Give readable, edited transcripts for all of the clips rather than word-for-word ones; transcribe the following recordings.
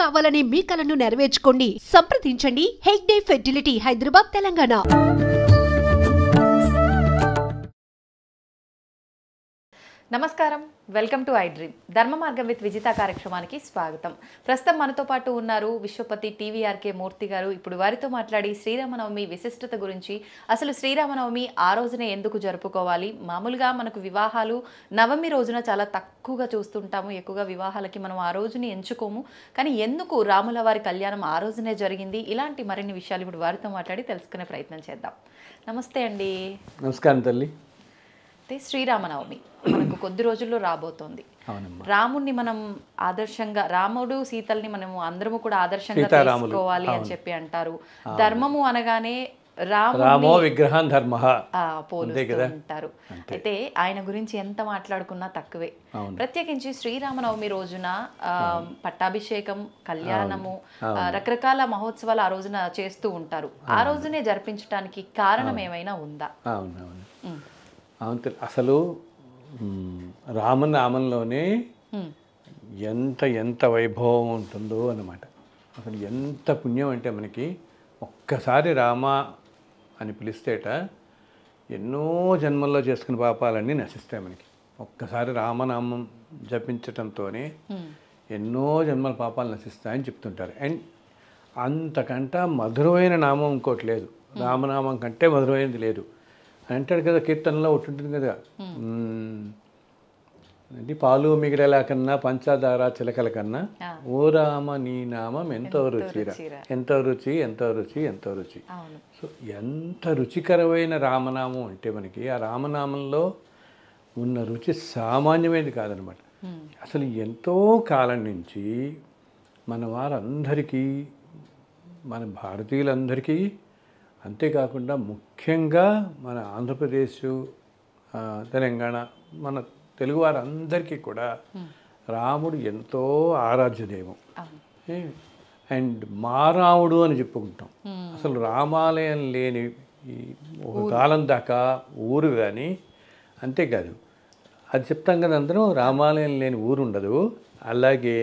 కావాలనే మీ కలను నెరవేర్చుకోండి. సంప్రదించండి హెగ్డే ఫెర్టిలిటీ, హైదరాబాద్, తెలంగాణ. నమస్కారం, వెల్కమ్ టు ఐ డ్రీమ్. ధర్మ మార్గం విత్ విజిత కార్యక్రమానికి స్వాగతం. ప్రస్తుతం మనతో పాటు ఉన్నారు విశ్వపతి టీవీఆర్కే మూర్తి గారు. ఇప్పుడు వారితో మాట్లాడి శ్రీరామనవమి విశిష్టత గురించి, అసలు శ్రీరామనవమి ఆ రోజునే ఎందుకు జరుపుకోవాలి, మామూలుగా మనకు వివాహాలు నవమి రోజున చాలా తక్కువగా చూస్తుంటాము, ఎక్కువగా వివాహాలకి మనం ఆ రోజుని ఎంచుకోము, కానీ ఎందుకు రాముల వారి కళ్యాణం ఆ రోజునే జరిగింది, ఇలాంటి మరిన్ని విషయాలు ఇప్పుడు వారితో మాట్లాడి తెలుసుకునే ప్రయత్నం చేద్దాం. నమస్తే అండి. నమస్కారం తల్లి. శ్రీరామనవమి మనకు కొద్ది రోజుల్లో రాబోతోంది. రాముడిని మనం ఆదర్శంగా, రాముడు సీతల్ని మనము అందరము కూడా ఆదర్శంగా తీసుకోవాలి అని చెప్పి అంటారు. ధర్మము అనగానే రామో విగ్రహం ధర్మ పోలుస్తుంటారు. అయితే ఆయన గురించి ఎంత మాట్లాడుకున్నా తక్కువే. ప్రత్యేకించి శ్రీరామనవమి రోజున పట్టాభిషేకం, కళ్యాణము, రకరకాల మహోత్సవాలు ఆ రోజున చేస్తూ ఉంటారు. ఆ రోజునే జరిపించడానికి కారణం ఏమైనా ఉందా? అసలు రామనామంలోనే ఎంత ఎంత వైభవం ఉంటుందో అన్నమాట. అసలు ఎంత పుణ్యం అంటే మనకి ఒక్కసారి రామ అని పిలిస్తేట ఎన్నో జన్మల్లో చేసుకున్న పాపాలన్నీ నశిస్తాయి మనకి. ఒక్కసారి రామనామం జపించటంతోనే ఎన్నో జన్మల పాపాలు నశిస్తాయని చెప్తుంటారు. అండ్ అంతకంట మధురమైన నామం ఇంకోటి లేదు, రామనామం కంటే మధురమైనది లేదు అంటాడు కదా కీర్తనలో ఉంటుంది కదా. అంటే పాలు మిగిరేలా కన్నా పంచదార చిలకల కన్నా ఓ రామ నీ నామం ఎంతో రుచిరా, ఎంతో రుచి, ఎంతో రుచి, ఎంతో రుచి. సో ఎంత రుచికరమైన రామనామం అంటే మనకి ఆ రామనామంలో ఉన్న రుచి సామాన్యమైనది కాదనమాట. అసలు ఎంతో కాలం నుంచి మన వారందరికీ, మన భారతీయులందరికీ, అంతేకాకుండా ముఖ్యంగా మన ఆంధ్రప్రదేశ్, తెలంగాణ, మన తెలుగు వారందరికీ కూడా రాముడు ఎంతో ఆరాధ్య దైవం. అండ్ మా రాముడు అని చెప్పుకుంటాం. అసలు రామాలయం లేని ఒక కాలం దాకా ఊరు కానీ, అంతేకాదు అది చెప్తాం కదా అందరం, రామాలయం లేని ఊరు ఉండదు. అలాగే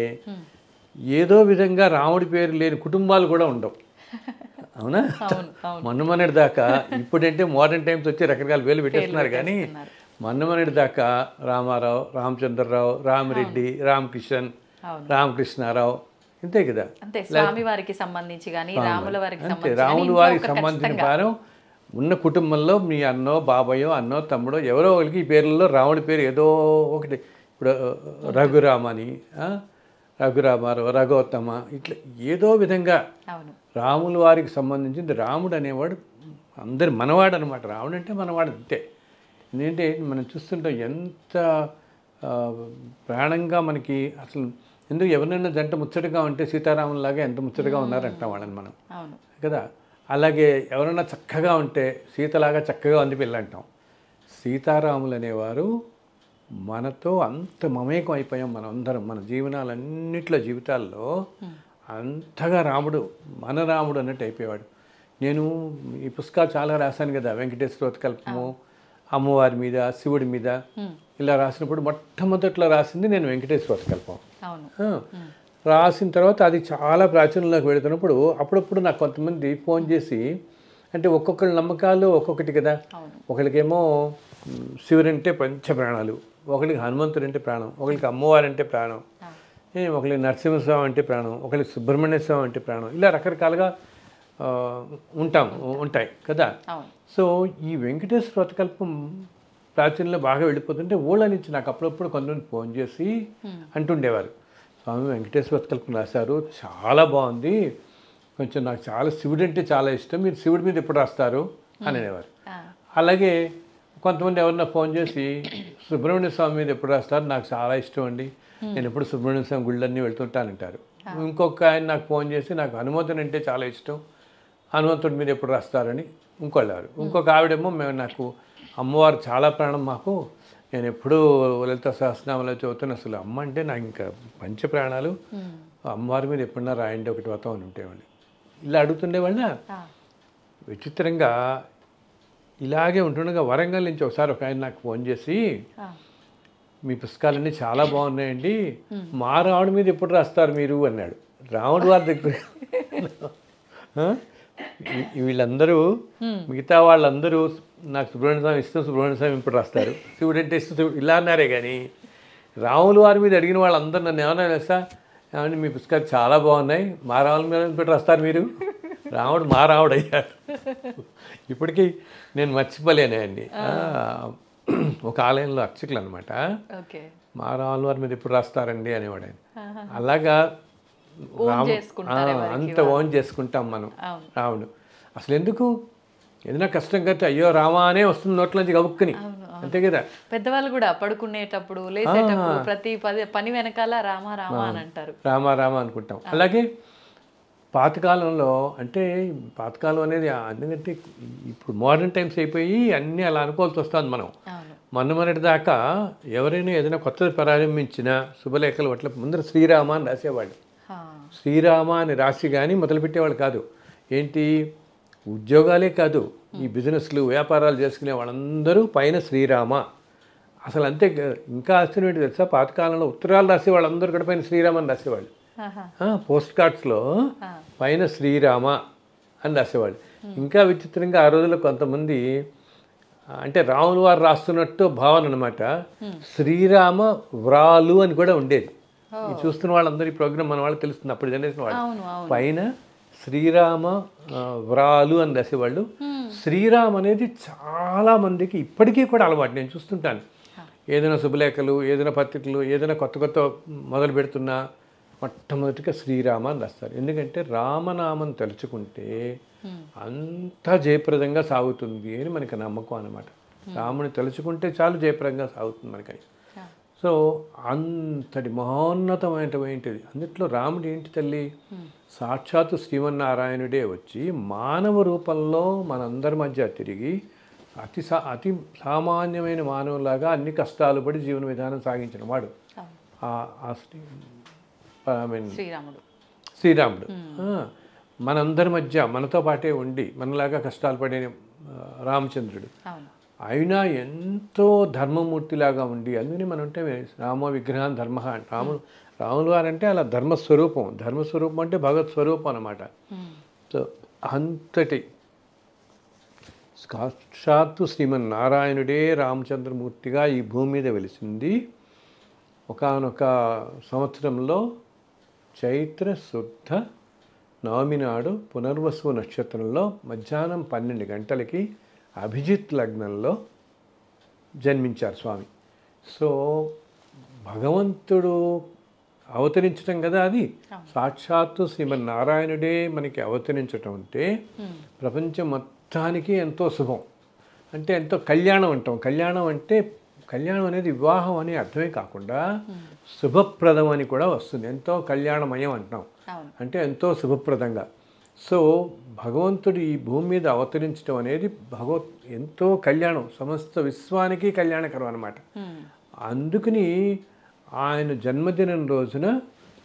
ఏదో విధంగా రాముడి పేరు లేని కుటుంబాలు కూడా ఉండవు, అవునా? మొన్నమొన్నటి దాకా, ఇప్పుడంటే మోడర్న్ టైమ్స్ వచ్చి రకరకాల పేర్లు పెట్టేస్తున్నారు, కానీ మొన్నమొన్నటి దాకా రామారావు, రామచంద్రరావు, రామిరెడ్డి, రామకిషన్, రామకృష్ణారావు, ఇంతే కదా. స్వామి వారికి సంబంధించి కానీ రాముల వారికి అంతే, రాముల వారికి సంబంధించిన భారం ఉన్న కుటుంబంలో మీ అన్నో, బాబాయో, అన్నో, తమ్ముడో ఎవరో ఒకరికి ఈ పేర్లలో రాముడి పేరు ఏదో ఒకటి. ఇప్పుడు రఘురామని, రఘురామారావు, రఘోత్తమ, ఇట్లా ఏదో విధంగా రాముల వారికి సంబంధించింది. రాముడు అనేవాడు అందరి మనవాడు అనమాట. రాముడు అంటే మనవాడు అంతే. ఎందుకంటే మనం చూస్తుంటాం ఎంత ప్రాణంగా మనకి. అసలు ఎందుకు ఎవరినైనా జంట ముచ్చటగా ఉంటే సీతారాములాగా ఎంత ముచ్చటగా ఉన్నారంటాం వాళ్ళని మనం కదా. అలాగే ఎవరైనా చక్కగా ఉంటే సీతలాగా చక్కగా ఉంది పిల్ల అంటాం. సీతారాములు అనేవారు మనతో అంత మమేకం అయిపోయాం మనం అందరం. మన జీవితాల్లో అంతగా రాముడు, మన రాముడు అన్నట్టు అయిపోయేవాడు. నేను ఈ పుస్తకాలు చాలా రాశాను కదా, వెంకటేశ్వర కల్పము, అమ్మవారి మీద, శివుడి మీద ఇలా రాసినప్పుడు మొట్టమొదట్లో రాసింది నేను వెంకటేశ్వర కల్పం. రాసిన తర్వాత అది చాలా ప్రాచుర్యంలోకి వెళుతున్నప్పుడు అప్పుడప్పుడు నాకు కొంతమంది ఫోన్ చేసి, అంటే ఒక్కొక్కరి నమ్మకాలు ఒక్కొక్కటి కదా. ఒకరికేమో శివుడు అంటే పంచ ప్రాణాలు, ఒకరికి హనుమంతుడు అంటే ప్రాణం, ఒకరికి అమ్మవారు అంటే ప్రాణం, ఒకరికి నరసింహస్వామి అంటే ప్రాణం, ఒకరికి సుబ్రహ్మణ్య స్వామి అంటే ప్రాణం, ఇలా రకరకాలుగా ఉంటాయి కదా. సో ఈ వెంకటేశ్వర వ్రతకల్పం ప్రాచుర్యంలో బాగా వెళ్ళిపోతుంటే ఊళ్ళ నుంచి నాకు అప్పుడప్పుడు కొంతమంది ఫోన్ చేసి అంటుండేవారు, స్వామి వెంకటేశ్వర వ్రతకల్పం రాశారు, చాలా బాగుంది, కొంచెం నాకు చాలా శివుడు అంటే చాలా ఇష్టం, మీరు శివుడి మీద ఎప్పుడు రాస్తారు అని అనేవారు. అలాగే కొంతమంది ఎవరన్నా ఫోన్ చేసి సుబ్రహ్మణ్య స్వామి మీద ఎప్పుడు రాస్తారు, నాకు చాలా ఇష్టం అండి, నేను ఎప్పుడు సుబ్రహ్మణ్య స్వామి గుళ్ళన్నీ వెళ్తుంటానంటారు. ఇంకొక ఆయన నాకు ఫోన్ చేసి నాకు హనుమంతుడు అంటే చాలా ఇష్టం, హనుమంతుడి మీద ఎప్పుడు రాస్తారని ఇంకోళ్ళారు. ఇంకొక ఆవిడేమో నాకు అమ్మవారు చాలా ప్రాణం, మాకు నేను ఎప్పుడూ లలిత సహస్రనామాలు చదువుతున్నా, అసలు అమ్మ అంటే నాకు ఇంకా పంచ ప్రాణాలు, అమ్మవారి మీద ఎప్పుడన్నా రాయండి ఒకటి వ్రతం అని ఉంటేవాళ్ళు. ఇలా అడుగుతుండేవాళ్ళ. విచిత్రంగా ఇలాగే ఉంటుండగా వరంగల్ నుంచి ఒకసారి ఒక ఆయన నాకు ఫోన్ చేసి, మీ పుస్తకాలన్నీ చాలా బాగున్నాయండి, మా రాముడి మీద ఎప్పుడు రాస్తారు మీరు అన్నాడు. రాముడు వారి దగ్గర వీళ్ళందరూ మిగతా వాళ్ళందరూ నాకు సుబ్రహ్మణ్య స్వామి ఇష్టం, సుబ్రహ్మణ్య స్వామి ఇప్పుడు రాస్తారు, శివుడు అంటే ఇష్టం శివుడు ఇలా అన్నారే కానీ రాములు వారి మీద అడిగిన వాళ్ళందరూ నన్ను ఏమన్నా తెలుసా, ఏమంటే మీ పుస్తకాలు చాలా బాగున్నాయి, మా రాముల మీద పెట్టి రాస్తారు మీరు, రాముడు మా రాముడు అయ్యారు. ఇప్పటికీ నేను మర్చిపోలేనే అండి. ఒక ఆలయంలో అర్చకులు అనమాట, మా రాముల వారి మీద ఎప్పుడు రాస్తారండి అనేవాడు ఆయన. అలాగా అంత ఓన్ చేసుకుంటాం మనం రాముడు. అసలు ఎందుకు ఏదైనా కష్టం కడితే అయ్యో రామా అనే వస్తుంది నోట్లోంచి గబుక్కుని, అంతే కదా. పెద్దవాళ్ళు కూడా పడుకునేటప్పుడు లేచేటప్పుడు ప్రతి పని వెనకాల రామ రామ అని అంటారు, రామ రామ అనుకుంటాం. అలాగే పాతకాలంలో అంటే పాతకాలం అనేది ఎందుకంటే ఇప్పుడు మోడర్న్ టైమ్స్ అయిపోయి అన్నీ అలా అనుకోవాల్సి వస్తుంది. మనం మొన్నటి దాకా ఎవరైనా ఏదైనా కొత్తది ప్రారంభించినా శుభలేఖలు అట్లా ముందర శ్రీరామ అని రాసేవాళ్ళు. శ్రీరామ అని రాసి కానీ మొదలుపెట్టేవాళ్ళు కాదు. ఏంటి ఉద్యోగాలే కాదు, ఈ బిజినెస్లు వ్యాపారాలు చేసుకునే వాళ్ళందరూ పైన శ్రీరామ. అసలు అంతే. ఇంకా ఆశ్చర్యం ఏంటి తెలుసా, పాతకాలంలో ఉత్తరాలు రాసే వాళ్ళందరూ కూడా పైన శ్రీరామ అని రాసేవాళ్ళు. పోస్ట్ కార్డ్స్లో పైన శ్రీరామ అని రాసేవాళ్ళు. ఇంకా విచిత్రంగా ఆ రోజుల్లో కొంతమంది అంటే రాములు వారు రాస్తున్నట్టు భావన అనమాట, శ్రీరామ వ్రాలు అని కూడా ఉండేది. చూస్తున్న వాళ్ళందరూ ఈ ప్రోగ్రామ్ మన వాళ్ళకి తెలుస్తుంది, అప్పుడు జనరేషన్ వాళ్ళు పైన శ్రీరామ వ్రాలు అని రాసేవాళ్ళు. శ్రీరామ్ అనేది చాలా మందికి ఇప్పటికీ కూడా అలవాటు. నేను చూస్తుంటాను ఏదైనా శుభలేఖలు, ఏదైనా పత్రికలు, ఏదైనా కొత్త కొత్త మొదలు పెడుతున్నా మొట్టమొదటిగా శ్రీరామ అని రాస్తారు. ఎందుకంటే రామనామం తలుచుకుంటే అంతా జయప్రదంగా సాగుతుంది అని మనకి నమ్మకం అన్నమాట. రాముని తలుచుకుంటే చాలు జయప్రదంగా సాగుతుంది మనకని. సో అంతటి మహోన్నతమైనటువంటిది. అందుట్లో రాముడు ఏంటి తల్లి, సాక్షాత్తు శ్రీమన్నారాయణుడే వచ్చి మానవ రూపంలో మనందరి మధ్య తిరిగి అతి సామాన్యమైన మానవులాగా అన్ని కష్టాలు పడి జీవన విధానం సాగించిన వాడు శ్రీరాముడు. మనందరి మధ్య మనతో పాటే ఉండి మనలాగా కష్టాలు పడే రామచంద్రుడు. అయినా ఎంతో ధర్మమూర్తిలాగా ఉండి, అందుకని మనం అంటే రామ విగ్రహం ధర్మ. రాములు వారంటే అలా ధర్మస్వరూపం. ధర్మస్వరూపం అంటే భగవత్ స్వరూపం అన్నమాట. సో అంతటి సాక్షాత్తు శ్రీమన్నారాయణుడే రామచంద్రమూర్తిగా ఈ భూమి మీద వెలిసింది. ఒకానొక సంవత్సరంలో చైత్ర శుద్ధ నవమి నాడు పునర్వసు నక్షత్రంలో మధ్యాహ్నం 12 గంటలకి అభిజిత్ లగ్నంలో జన్మించారు స్వామి. సో భగవంతుడు అవతరించటం కదా, అది సాక్షాత్తు శ్రీమన్నారాయణుడే మనకి అవతరించటం అంటే ప్రపంచం మొత్తానికి ఎంతో శుభం. అంటే ఎంతో కళ్యాణం అంటాం. కళ్యాణం అంటే కళ్యాణం అనేది వివాహం అనే అర్థమే కాకుండా శుభప్రదం అని కూడా వస్తుంది. ఎంతో కళ్యాణమయం అంటున్నాం అంటే ఎంతో శుభప్రదంగా. సో భగవంతుడు ఈ భూమి మీద అవతరించడం అనేది ఎంతో కళ్యాణం, సమస్త విశ్వానికి కళ్యాణకరం అన్నమాట. అందుకని ఆయన జన్మదినం రోజున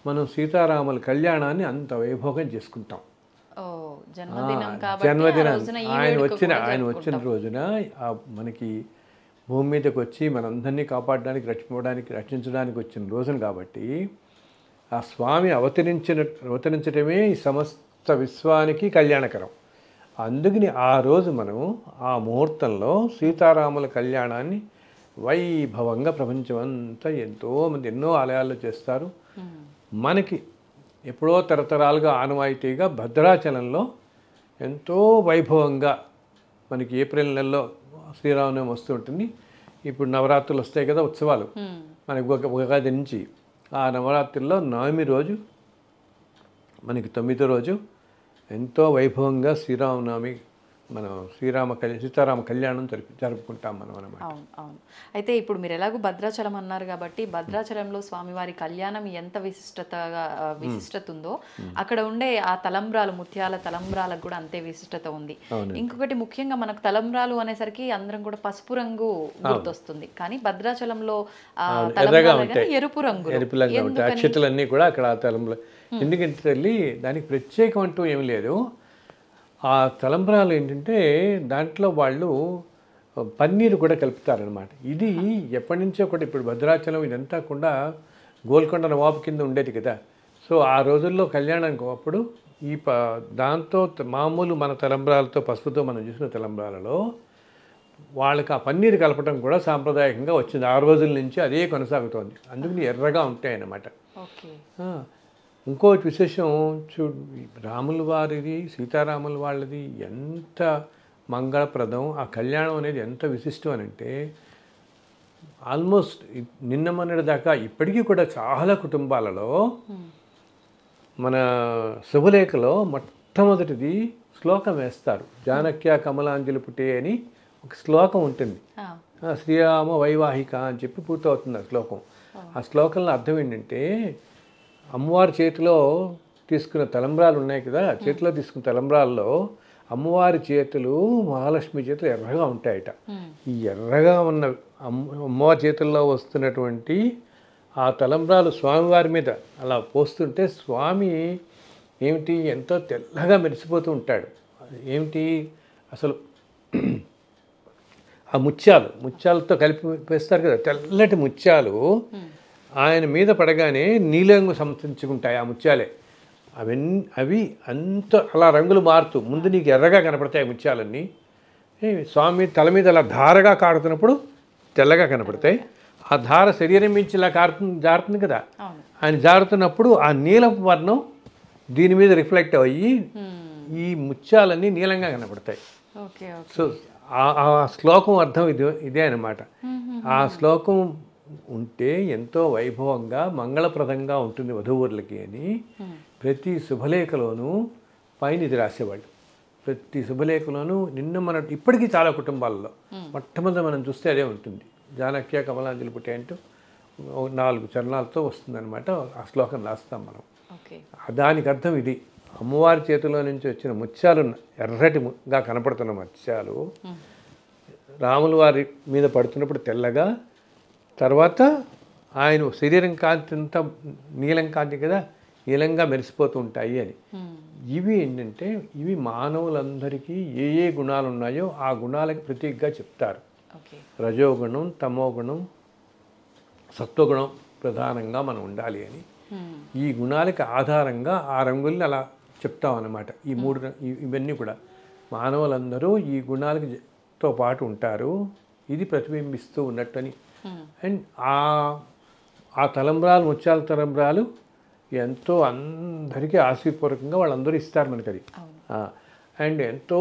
మనం సీతారాముల కళ్యాణాన్ని అంత వైభోగం చేసుకుంటాం. జన్మదినం ఆయన వచ్చిన రోజున అవనికి భూమి మీదకి వచ్చి మనందరినీ కాపాడడానికి, రక్షించడానికి వచ్చిన రోజున కాబట్టి ఆ స్వామి అవతరించడమే ఈ సమస్త విశ్వానికి కళ్యాణకరం. అందుకని ఆ రోజు మనం ఆ ముహూర్తంలో సీతారాముల కళ్యాణాన్ని వైభవంగా ప్రపంచం అంతా ఎంతోమంది ఎన్నో ఆలయాల్లో చేస్తారు. మనకి ఎప్పుడో తరతరాలుగా ఆనవాయితీగా భద్రాచలంలో ఎంతో వైభవంగా మనకి ఏప్రిల్ నెలలో శ్రీరామనవమి వస్తూ ఉంటుంది. ఇప్పుడు నవరాత్రులు వస్తాయి కదా, ఉత్సవాలు మనకి ఉగాది నుంచి. ఆ నవరాత్రుల్లో నవమి రోజు మనకి 9వ రోజు ఎంతో వైభవంగా శ్రీరామనవమి మనం సీతారామ కళ్యాణం జరుపుకుంటాం మనం అన్నమాట. అవును. అయితే ఇప్పుడు మీరు ఎలాగో భద్రాచలం అన్నారు కాబట్టి భద్రాచలంలో స్వామివారి కళ్యాణం ఎంత విశిష్టత ఉందో అక్కడ ఉండే ఆ తలంబ్రాలు, ముత్యాల తలంబ్రాలకు కూడా అంతే విశిష్టత ఉంది. ఇంకొకటి ముఖ్యంగా మనకు తలంబ్రాలు అనేసరికి అందరం కూడా పసుపు రంగు గుర్తొస్తుంది, కానీ భద్రాచలంలో ఎరుపు రంగు అక్షతలన్నీ కూడా అక్కడ తలంబ్రాలు. ఎందుకంటే తల్లి దానికి ప్రత్యేకం అంటూ ఏమి లేదు. ఆ తలంబ్రాలు ఏంటంటే దాంట్లో వాళ్ళు పన్నీరు కూడా కలుపుతారనమాట. ఇది ఎప్పటి నుంచో కూడా ఇప్పుడు భద్రాచలం ఇదంతా కూడా గోల్కొండ నవాబు కింద ఉండేది కదా. సో ఆ రోజుల్లో కళ్యాణానికి అప్పుడు ఈ దాంతో మామూలు మన తలంబ్రాలతో పసుపుతో మనం చూసిన తలంబ్రాలలో వాళ్ళకి ఆ పన్నీరు కలపడం కూడా సాంప్రదాయకంగా వచ్చింది. ఆ రోజుల నుంచి అదే కొనసాగుతోంది. అందుకని ఎర్రగా ఉంటాయి అన్నమాట. ఇంకోటి విశేషం చూడు, రాముల వారిది సీతారాముల వాళ్ళది ఎంత మంగళప్రదం, ఆ కళ్యాణం అనేది ఎంత విశిష్టం అని అంటే ఆల్మోస్ట్ నిన్న మొన్నటి దాకా ఇప్పటికీ కూడా చాలా కుటుంబాలలో మన శుభలేఖలో మొట్టమొదటిది శ్లోకం వేస్తారు. జానక్య కమలాంజలి పుట్టే అని ఒక శ్లోకం ఉంటుంది. శ్రీరామ వైవాహిక అని చెప్పి పూర్తవుతుంది ఆ శ్లోకం. ఆ శ్లోకంలో అర్థం ఏంటంటే అమ్మవారి చేతిలో తీసుకున్న తలంబ్రాలు ఉన్నాయి కదా, చేతిలో తీసుకున్న తలంబ్రాల్లో అమ్మవారి చేతులు మహాలక్ష్మి చేతులు ఎర్రగా ఉంటాయట. ఈ ఎర్రగా ఉన్న అమ్మవారి చేతుల్లో వస్తున్నటువంటి ఆ తలంబ్రాలు స్వామివారి మీద అలా పోస్తుంటే స్వామి ఏమిటి ఎంతో తెల్లగా మెరిసిపోతూ ఉంటాడు. ఏమిటి అసలు ఆ ముత్యాలతో కలిపి వేస్తారు కదా, తెల్లటి ముత్యాలు ఆయన మీద పడగానే నీలంగు సంతరించుకుంటాయి ఆ ముత్యాలే. అవి అంత అలా రంగులు మారుతూ ముందు నీకు ఎర్రగా కనపడతాయి ముత్యాలన్నీ. స్వామి తల మీద అలా ధారగా కారుతున్నప్పుడు తెల్లగా కనపడతాయి. ఆ ధార శరీరం మించి ఇలా జారుతుంది కదా, ఆయన జారుతున్నప్పుడు ఆ నీలం వర్ణం దీని మీద రిఫ్లెక్ట్ అయ్యి ఈ ముత్యాలన్నీ నీలంగా కనపడతాయి. సో ఆ శ్లోకం అర్థం ఇదే అన్నమాట. ఆ శ్లోకం ఉంటే ఎంతో వైభవంగా మంగళప్రదంగా ఉంటుంది వధూవరులకి అని ప్రతి శుభలేఖలోనూ పైన ఇది రాసేవాళ్ళు. ప్రతి శుభలేఖలోనూ నిన్న మన ఇప్పటికీ చాలా కుటుంబాల్లో మొట్టమొదటి మనం చూస్తే అదే ఉంటుంది. జానక్య కమలాంజలి పుట్టే అంటూ 4 చరణాలతో వస్తుందన్నమాట. ఆ శ్లోకం రాస్తాం మనం. దానికి అర్థం ఇది. అమ్మవారి చేతిలో నుంచి వచ్చిన ముత్యాలు ఎర్రటిగా కనపడుతున్న ముత్యాలు రాముల వారి మీద పడుతున్నప్పుడు తెల్లగా, తర్వాత ఆయన శరీరం కాంతి అంతా నీలం కాంతి కదా, నీలంగా మెరిసిపోతూ ఉంటాయి అని. ఇవి ఏంటంటే ఇవి మానవులందరికీ ఏ ఏ గుణాలు ఉన్నాయో ఆ గుణాలకి ప్రతీకగా చెప్తారు. రజోగుణం, తమోగుణం, సత్వగుణం ప్రధానంగా మనం ఉండాలి అని ఈ గుణాలకి ఆధారంగా ఆ రంగుల్ని అలా చెప్తామన్నమాట. ఈ 3 ఇవన్నీ కూడా మానవులందరూ ఈ గుణాలతో పాటు ఉంటారు, ఇది ప్రతిబింబిస్తూ ఉన్నట్టని. అండ్ ఆ తలంబ్రాలు ముత్యాల తలంబ్రాలు ఎంతో అందరికీ ఆశీర్పూర్వకంగా వాళ్ళందరూ ఇస్తారు మనకి అది. అండ్ ఎంతో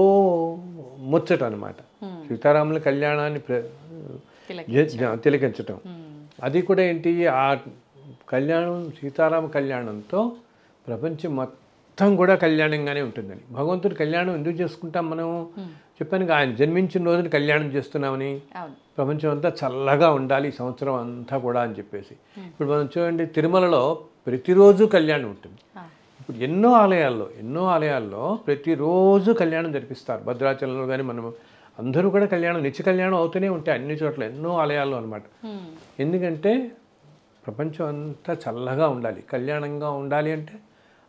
ముచ్చట అనమాట. సీతారాముల కళ్యాణాన్ని తిలకించటం అది కూడా ఏంటి, ఆ కళ్యాణం సీతారామ కళ్యాణంతో ప్రపంచం మొత్తం కూడా కళ్యాణంగానే ఉంటుందని. భగవంతుడి కళ్యాణం ఎందుకు చేసుకుంటాం మనం? చెప్పాను ఆయన జన్మించిన రోజున కళ్యాణం చేస్తున్నామని. ప్రపంచం అంతా చల్లగా ఉండాలి ఈ సంవత్సరం అంతా కూడా అని చెప్పేసి. ఇప్పుడు మనం చూడండి, తిరుమలలో ప్రతిరోజు కళ్యాణం ఉంటుంది. ఇప్పుడు ఎన్నో ఆలయాల్లో ప్రతిరోజు కళ్యాణం జరిపిస్తారు. భద్రాచలంలో కానీ మనం అందరూ కూడా నిత్య కళ్యాణం అవుతూనే ఉంటాయి అన్ని చోట్ల, ఎన్నో ఆలయాల్లో అనమాట. ఎందుకంటే ప్రపంచం అంతా చల్లగా ఉండాలి, కళ్యాణంగా ఉండాలి అంటే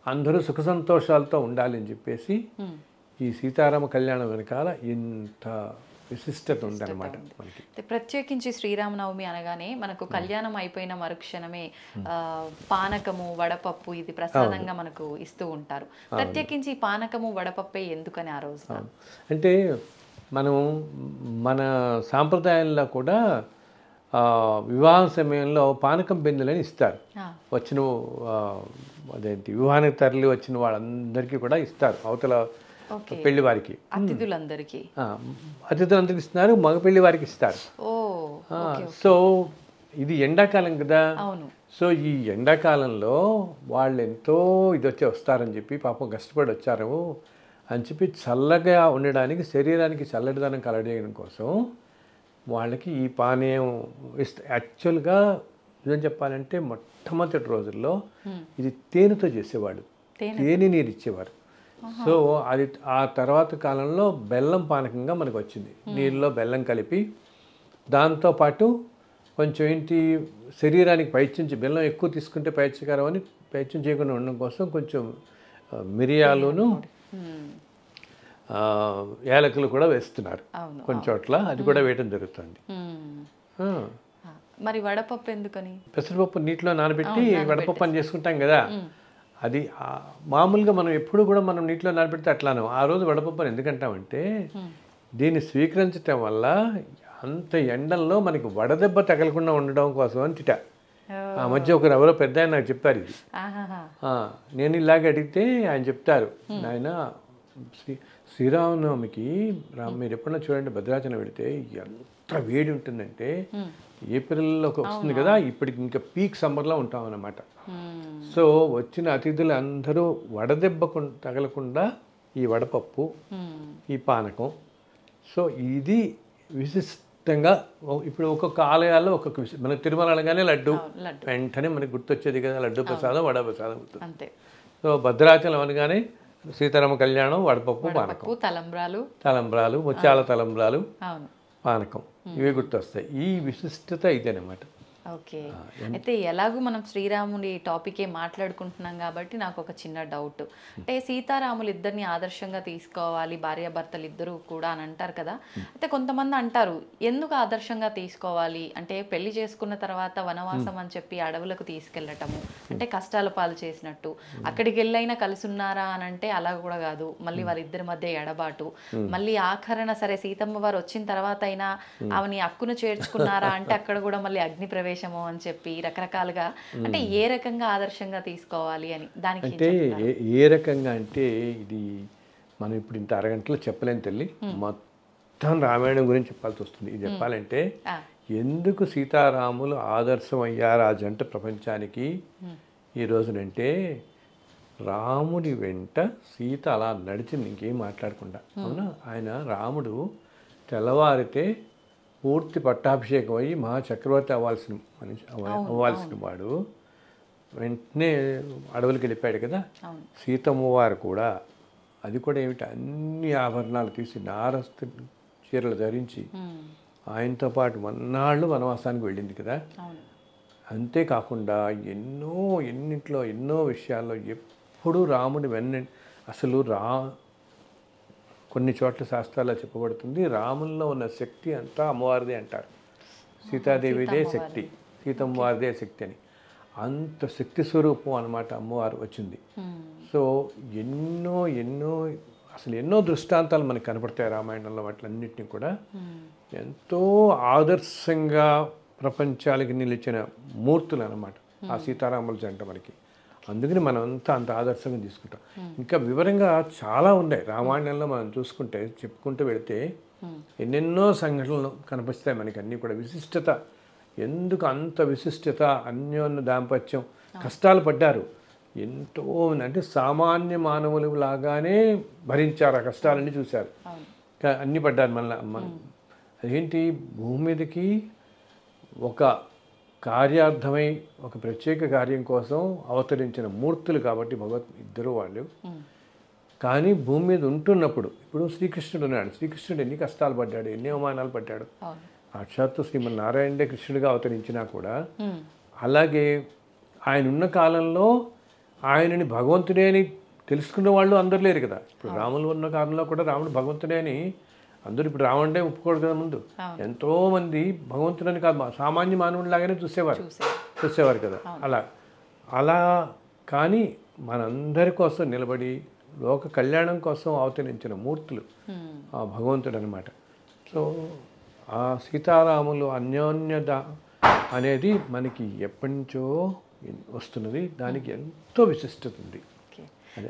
అందరూ సుఖ సంతోషాలతో ఉండాలి అని చెప్పేసి ఈ సీతారామ కళ్యాణం వెనకాల ఇంత విశిష్టత ఉందన్నమాట మనకి. ప్రత్యేకించి శ్రీరామనవమి అనగానే మనకు కళ్యాణం అయిపోయిన మరుక్షణమే పానకము, వడపప్పు ఇది ప్రసాదంగా మనకు ఇస్తూ ఉంటారు. ప్రత్యేకించి పానకము, వడపప్పే ఎందుకని ఆ రోజు? అంటే మనం మన సాంప్రదాయంలో కూడా వివాహం సమయంలో పానకం బిందెలని ఇస్తారు. వచ్చిన అదేంటి వివాహానికి తరలి వచ్చిన వాళ్ళందరికీ కూడా ఇస్తారు. అవతల పెళ్లి వారికి, అతిథులందరికీ ఇస్తున్నారు, మగ పెళ్లి వారికి ఇస్తారు. సో ఇది ఎండాకాలం కదా, సో ఈ ఎండాకాలంలో వాళ్ళు ఎంతో ఇది వస్తారని చెప్పి పాపం కష్టపడి వచ్చారు అని చెప్పి చల్లగా ఉండడానికి, శరీరానికి చల్లటిదనం కలగడం కోసం వాళ్ళకి ఈ పానీయం యాక్చువల్గా నిజం చెప్పాలంటే మొట్టమొదటి రోజుల్లో ఇది తేనెతో చేసేవాడు, తేనె నీరు ఇచ్చేవారు. సో అది ఆ తర్వాత కాలంలో బెల్లం పానకంగా మనకు వచ్చింది. నీళ్ళలో బెల్లం కలిపి దాంతోపాటు కొంచెం ఏంటి శరీరానికి పైత్యం, బెల్లం ఎక్కువ తీసుకుంటే పైత్యకరం అని పైత్యం చేయకుండా ఉండడం కోసం కొంచెం మిరియాలును యాలకులు కూడా వేస్తున్నారు కొన్ని చోట్ల, అది కూడా వేయడం జరుగుతుంది. మరి వడపప్పు ఎందుకని? పెసరపప్పు నీటిలో నానబెట్టి వడపప్పు అని చేసుకుంటాం కదా, అది మామూలుగా మనం ఎప్పుడు కూడా మనం నీటిలో నానబెడితే అట్లాను. ఆ రోజు వడపప్పుని ఎందుకంటామంటే దీన్ని స్వీకరించటం వల్ల అంత ఎండల్లో మనకి వడదెబ్బ తగలకుండా ఉండడం కోసం అని తిట. ఆ మధ్య ఒకరు ఎవరో పెద్ద ఆయన నాకు చెప్పారు ఇది. నేను ఇలాగే అడిగితే ఆయన చెప్తారు, ఆయన శ్రీరామనవమికి మీరు ఎప్పుడన్నా చూడండి భద్రాచలం వెళితే ఎంత వేడి ఉంటుందంటే ఏప్రిల్లో వస్తుంది కదా, ఇప్పటికి ఇంకా పీక్ సమ్మర్లో ఉంటాం అన్నమాట. సో వచ్చిన అతిథులు అందరూ వడదెబ్బ తగలకుండా ఈ వడపప్పు, ఈ పానకం, సో ఇది విశిష్టంగా ఇప్పుడు ఒక్కొక్క ఆలయాల్లో ఒక్కొక్క మనకు తిరుమల అనగానే లడ్డు వెంటనే మనకి గుర్తొచ్చేది కదా, లడ్డు ప్రసాదం, వడ ప్రసాదం గుర్తు. సో భద్రాచలం అనగానే సీతారామ కళ్యాణం, వడపప్పు, పానకం, తలంబ్రాలు, ముత్యాల తలంబ్రాలు, పానకం, ఇవి గుర్తొస్తాయి. ఈ విశిష్టత ఇదేనమాట. ఓకే. అయితే ఎలాగూ మనం శ్రీరాముడి టాపికే మాట్లాడుకుంటున్నాం కాబట్టి నాకు ఒక చిన్న డౌట్. అంటే సీతారాములు ఇద్దరిని ఆదర్శంగా తీసుకోవాలి భార్యాభర్తలు ఇద్దరు కూడా అని అంటారు కదా. అయితే కొంతమంది అంటారు ఎందుకు ఆదర్శంగా తీసుకోవాలి అంటే పెళ్లి చేసుకున్న తర్వాత వనవాసం అని చెప్పి అడవులకు తీసుకెళ్ళటము అంటే కష్టాల పాలు చేసినట్టు, అక్కడికి వెళ్ళైనా కలిసి ఉన్నారా అని అంటే అలా కూడా కాదు, మళ్ళీ వారిద్దరి మధ్య ఎడబాటు, మళ్ళీ ఆఖరణ సరే సీతమ్మ వారు వచ్చిన తర్వాత అయినా ఆమెని అక్కును చేర్చుకున్నారా అంటే అక్కడ కూడా మళ్ళీ అగ్ని ప్రవేశం అని చెప్పి రకరకాలుగా, అంటే ఏ రకంగా ఆదర్శంగా తీసుకోవాలి అని దానికి అంటే ఏ రకంగా అంటే ఇది మనం ఇప్పుడు ఇంత అరగంటలో చెప్పలేని తల్లి, మొత్తం రామాయణం గురించి చెప్పాల్సి వస్తుంది. ఇది చెప్పాలంటే ఎందుకు సీతారాములు ఆదర్శం అయ్యారు ఆ జంట ప్రపంచానికి ఈ రోజునంటే రాముడి వెంట సీత అలా నడిచింది ఇంకేం మాట్లాడకుండా. అవునా, ఆయన రాముడు తెల్లవారితే పూర్తి పట్టాభిషేకం అయ్యి మహాచక్రవర్తి అవ్వాల్సిన వాడు వెంటనే అడవులకి వెళ్ళిపోయాడు కదా. సీతమ్మ వారు కూడా అది కూడా ఏమిటి అన్ని ఆభరణాలు తీసి నారస్తు చీరలు ధరించి ఆయనతో పాటు మన్నాళ్ళు వనవాసానికి వెళ్ళింది కదా. అంతేకాకుండా ఎన్నింట్లో ఎన్నో విషయాల్లో ఎప్పుడూ రాముడి అసలు కొన్ని చోట్ల శాస్త్రాల్లో చెప్పబడుతుంది రాముల్లో ఉన్న శక్తి అంతా అమ్మవారిదే అంటారు. సీతాదేవిదే శక్తి, సీతమ్మవారిదే శక్తి అని. అంత శక్తి స్వరూపం అన్నమాట అమ్మవారు వచ్చింది. సో ఎన్నో దృష్టాంతాలు మనకు కనపడతాయి రామాయణంలో. వాటిలన్నింటినీ కూడా ఎంతో ఆదర్శంగా ప్రపంచాలకి నిలిచిన మూర్తులు అన్నమాట ఆ సీతారాముల జంట మనకి. అందుకని మనం అంత ఆదర్శంగా తీసుకుంటాం. ఇంకా వివరంగా చాలా ఉన్నాయి రామాయణంలో మనం చూసుకుంటే చెప్పుకుంటూ వెళితే ఎన్నెన్నో సంఘటనలు కనిపిస్తాయి మనకి. అన్నీ కూడా విశిష్టత, ఎందుకు అంత విశిష్టత, అన్యోన్య దాంపత్యం, కష్టాలు పడ్డారు ఎంతో, అంటే సామాన్య మానవులు లాగానే భరించారు ఆ కష్టాలన్నీ చూశారు, అన్నీ పడ్డారు. మళ్ళీ అదేంటి భూమి మీదకి ఒక కార్యార్థమై ఒక ప్రత్యేక కార్యం కోసం అవతరించిన మూర్తులు కాబట్టి ఇద్దరు వాళ్ళు. కానీ భూమి మీద ఉంటున్నప్పుడు ఇప్పుడు శ్రీకృష్ణుడు ఉన్నాడు, శ్రీకృష్ణుడు ఎన్ని కష్టాలు పడ్డాడు, ఎన్ని అవమానాలు పడ్డాడు. సాక్షాత్తు శ్రీమన్నారాయణుడే కృష్ణుడిగా అవతరించినా కూడా అలాగే ఆయన ఉన్న కాలంలో ఆయనని భగవంతుడే అని తెలుసుకున్న వాళ్ళు అందరు లేరు కదా. ఇప్పుడు రాములు ఉన్న కాలంలో కూడా రాముడు భగవంతుడే అని అందరూ ఇప్పుడు రావణుడే ఒప్పుకోడు కదా. ముందు ఎంతోమంది భగవంతుడని కాదు సామాన్య మానవుడిలాగానే చూసేవారు కదా. అలా కానీ మనందరి కోసం నిలబడి లోక కళ్యాణం కోసం అవతరించిన మూర్తులు ఆ భగవంతుడు అనమాట. సో ఆ సీతారాములు అన్యోన్యత అనేది మనకి ఎప్పటి నుంచో వస్తున్నది, దానికి ఎంతో విశిష్టత ఉంది.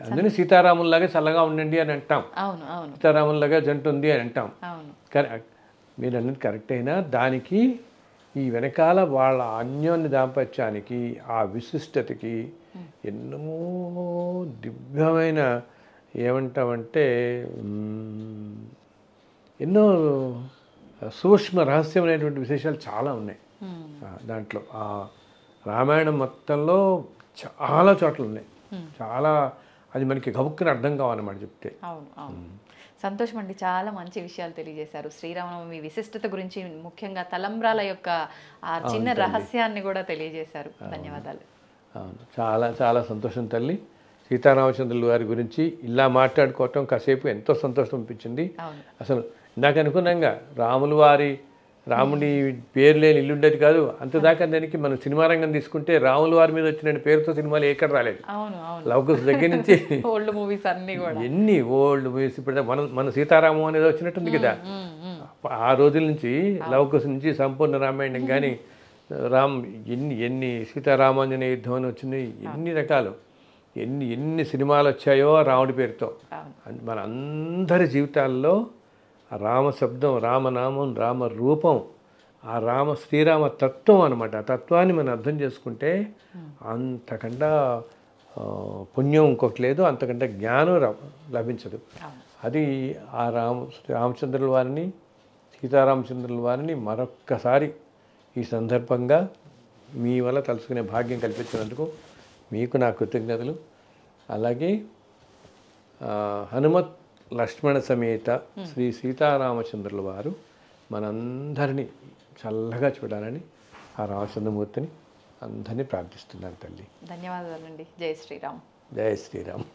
అందుకని సీతారాముల్లాగా చల్లగా ఉండండి అని అంటాం, సీతారాముల్లాగా జంట ఉంది అని అంటాం. మీరు అన్నది కరెక్ట్ అయినా దానికి ఈ వెనకాల వాళ్ళ అన్యోన్య దాంపత్యానికి ఆ విశిష్టతకి ఎన్నో దివ్యమైన ఏమంటామంటే ఎన్నో సూక్ష్మ రహస్యమైనటువంటి విశేషాలు చాలా ఉన్నాయి దాంట్లో. ఆ రామాయణం మొత్తంలో చాలా చోట్ల ఉన్నాయి, చాలా అది మనకి గబుక్కుని అర్థం కావాలన్నమాట చెప్తే. సంతోషం అండి, చాలా మంచి విషయాలు తెలియజేశారు. శ్రీరామనవమి విశిష్టత గురించి, ముఖ్యంగా తలంబ్రాల యొక్క ఆ చిన్న రహస్యాన్ని కూడా తెలియజేశారు. ధన్యవాదాలు. అవును, చాలా చాలా సంతోషం తల్లి. సీతారామచంద్రుల వారి గురించి ఇలా మాట్లాడుకోవటం కాసేపు ఎంతో సంతోషం అనిపించింది. అసలు ఇందాక అనుకున్నాగా రాములు వారి రాముడి పేరు లేని ఇల్లు ఉండేది కాదు. అంతదాకా దానికి మనం సినిమా రంగం తీసుకుంటే రాముల వారి మీద వచ్చిన పేరుతో సినిమాలు ఎక్కడ రాలేదు. లవకుశ దగ్గర నుంచి ఓల్డ్ మూవీస్ అన్ని కూడా ఎన్ని ఓల్డ్ మూవీస్ ఇప్పుడు మన సీతారామం అనేది వచ్చినట్టుంది కదా. ఆ రోజుల నుంచి లవకుశ నుంచి సంపూర్ణ రామాయణం కానీ ఎన్ని సీతారామాంజనేయ యుద్ధం అని వచ్చింది, ఎన్ని రకాలు ఎన్ని సినిమాలు వచ్చాయో రాముడి పేరుతో. మన అందరి జీవితాల్లో రామ శబ్దం, రామనామం, రామరూపం, ఆ శ్రీరామ తత్వం అనమాట. ఆ తత్వాన్ని మనం అర్థం చేసుకుంటే అంతకంటే పుణ్యం ఇంకొకటి లేదు, అంతకంటే జ్ఞానం లభించదు. అది ఆ రామచంద్రుల వారిని, సీతారామచంద్రుల వారిని మరొక్కసారి ఈ సందర్భంగా మీ వల్ల తలుసుకునే భాగ్యం కల్పించినందుకు మీకు నా కృతజ్ఞతలు. అలాగే హనుమత్ లక్ష్మణ సమేత శ్రీ సీతారామచంద్రుల వారు మనందరినీ చల్లగా చూడాలని ఆ రామచంద్రమూర్తిని అందరినీ ప్రార్థిస్తున్నాను తల్లి. ధన్యవాదాలండి. జై శ్రీరామ్. జై శ్రీరామ్.